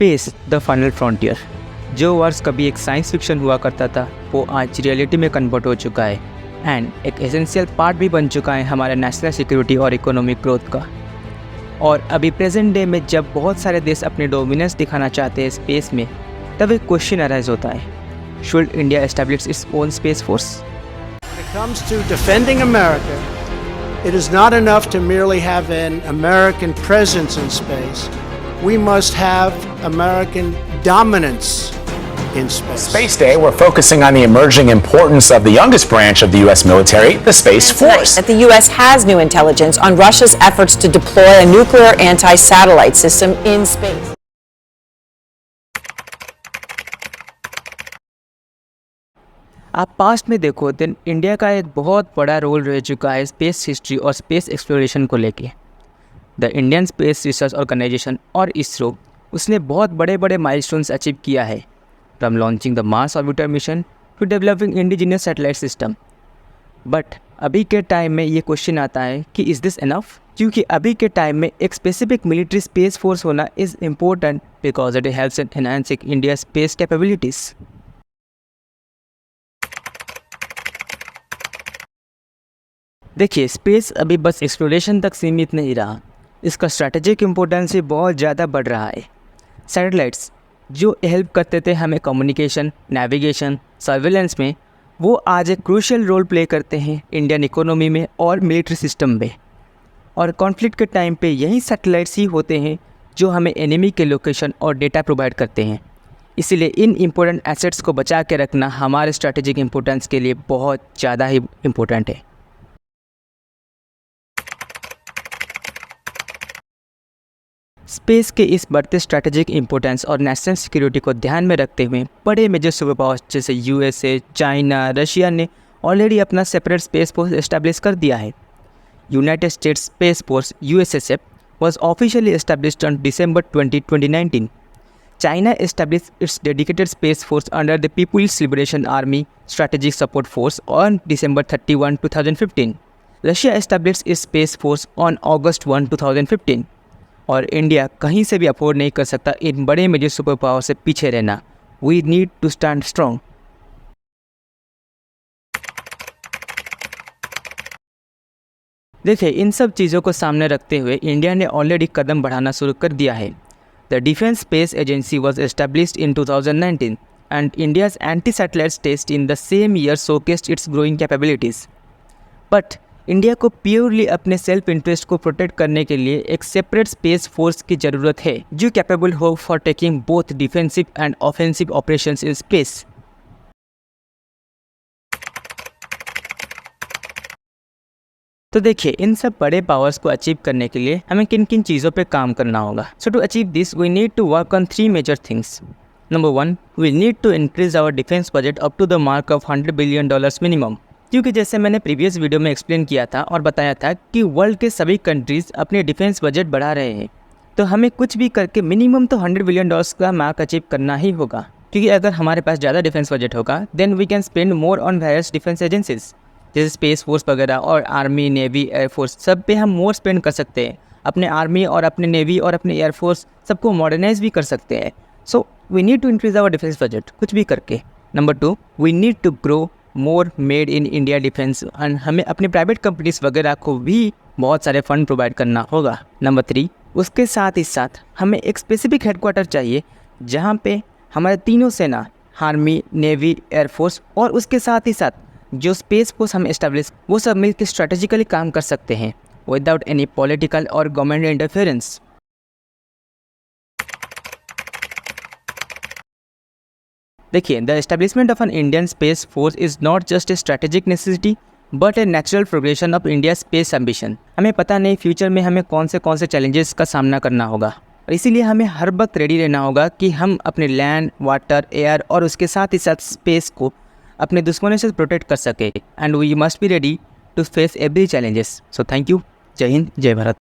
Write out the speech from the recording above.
Space the final frontier, जो words कभी एक साइंस फिक्शन हुआ करता था वो आज रियलिटी में कन्वर्ट हो चुका है एंड एक एसेंशियल पार्ट भी बन चुका है हमारे नेशनल सिक्योरिटी और इकोनॉमिक ग्रोथ का। और अभी प्रेजेंट डे में जब बहुत सारे देश अपने डोमिनेंस दिखाना चाहते हैं स्पेस में, तब एक क्वेश्चन अराइज होता है, should India establish its own space force? When it comes to defending America, it is not enough to merely have an American presence in space. We must have American dominance in space. Space Day, we're focusing on the emerging importance of the youngest branch of the U.S. military, the Space Force. That the U.S. has new intelligence on Russia's efforts to deploy a nuclear anti-satellite system in space. आप past में देखो then India का एक बहुत बड़ा role रह चुका है स्पेस हिस्ट्री और स्पेस एक्सप्लोरेशन को लेके। The Indian space research organisation और इसरो, उसने बहुत बड़े बड़े माइलस्टोन्स अचीव किया है, from launching the Mars orbiter mission to developing indigenous satellite system. But अभी के टाइम में ये क्वेश्चन आता है कि इज़ दिस इनफ? क्योंकि अभी के टाइम में एक स्पेसिफिक मिलिट्री स्पेस फोर्स होना is important because it helps in enhancing India space capabilities. देखिए, स्पेस अभी बस एक्सप्लोरेशन तक सीमित नहीं रहा, इसका स्ट्रैटेजिक इम्पोर्टेंस भी बहुत ज़्यादा बढ़ रहा है। सैटेलाइट्स जो हेल्प करते थे हमें कम्युनिकेशन, नेविगेशन, सर्विलेंस में, वो आज एक क्रूशियल रोल प्ले करते हैं इंडियन इकोनॉमी में और मिलिट्री सिस्टम में। और कॉन्फ्लिक्ट के टाइम पे यही सैटेलाइट्स ही होते हैं जो हमें एनिमी के लोकेशन और डेटा प्रोवाइड करते हैं। इसीलिए इन इम्पोर्टेंट एसेट्स को बचा के रखना हमारे स्ट्रैटेजिक इम्पोर्टेंस के लिए बहुत ज़्यादा ही इम्पोर्टेंट है। स्पेस के इस बढ़ते स्ट्रैटेजिक इंपॉर्टेंस और नेशनल सिक्योरिटी को ध्यान में रखते हुए बड़े मेजर सुपर पावर्स जैसे यूएसए, चाइना, रशिया ने ऑलरेडी अपना सेपरेट स्पेस फोर्स एस्टैब्लिश कर दिया है। United States space force USSF was officially established on December 20, 2019. China established its dedicated space force under the People's Liberation Army Strategic Support Force on December 31, 2015. Russia established its space force on August 1, 2015. और India कहीं से भी afford नहीं कर सकता इन बड़े major super power से पीछे रहना। We need to stand strong. देखिए, इन सब चीज़ों को सामने रखते हुए इंडिया ने ऑलरेडी कदम बढ़ाना शुरू कर दिया है। The defence space agency was established in 2019 and India's anti satellite test in the same year showcased its growing capabilities. But India को प्योरली अपने सेल्फ इंटरेस्ट को प्रोटेक्ट करने के लिए एक सेपरेट स्पेस फोर्स की ज़रूरत है जो कैपेबल हो for taking both defensive and offensive operations in space. तो देखिए, इन सब बड़े पावर्स को अचीव करने के लिए हमें किन किन चीज़ों पे काम करना होगा। So to achieve this we need to work on 3 major things. Number 1, we need to increase our defence budget up to the mark of $100 billion minimum. क्योंकि जैसे मैंने प्रीवियस वीडियो में एक्सप्लेन किया था और बताया था कि वर्ल्ड के सभी कंट्रीज़ अपने डिफेंस बजट बढ़ा रहे हैं, तो हमें कुछ भी करके मिनिमम तो $100 बिलियन का मार्क अचीव करना ही होगा। क्योंकि अगर हमारे पास ज़्यादा डिफेंस बजट होगा then we can spend more on various defence agencies जैसे स्पेस फोर्स वगैरह और आर्मी, नेवी, एयरफोर्स, सब पे हम मोर स्पेंड कर सकते हैं। अपने आर्मी और अपने नेवी और अपने एयरफोर्स सबको मॉडर्नाइज भी कर सकते हैं। So we need to increase our defence budget कुछ भी करके। Number 2, we need to grow more made in India defence and हमें अपनी प्राइवेट कंपनीज वगैरह को भी बहुत सारे फंड प्रोवाइड करना होगा। नंबर 3, उसके साथ ही साथ हमें एक स्पेसिफिक हेडक्वार्टर चाहिए जहाँ पे हमारे तीनों सेना, आर्मी, नेवी, एयरफोर्स और उसके साथ ही साथ जो स्पेस फोर्स हम एस्टैब्लिश, वो सब मिलकर स्ट्रेटेजिकली काम कर सकते हैं विदाउट एनी पॉलिटिकल और गवर्नमेंट इंटरफेरेंस। देखिए, the establishment of an Indian space force is not just a strategic necessity but a natural progression of India space ambition. हमें पता नहीं फ्यूचर में हमें कौन से चैलेंजेस का सामना करना होगा और इसीलिए हमें हर वक्त रेडी रहना होगा कि हम अपने लैंड, वाटर, एयर और उसके साथ ही साथ स्पेस को अपने दुश्मनों से प्रोटेक्ट कर सके and we must be ready to face every challenges. So thank you. जय हिंद, जय भारत।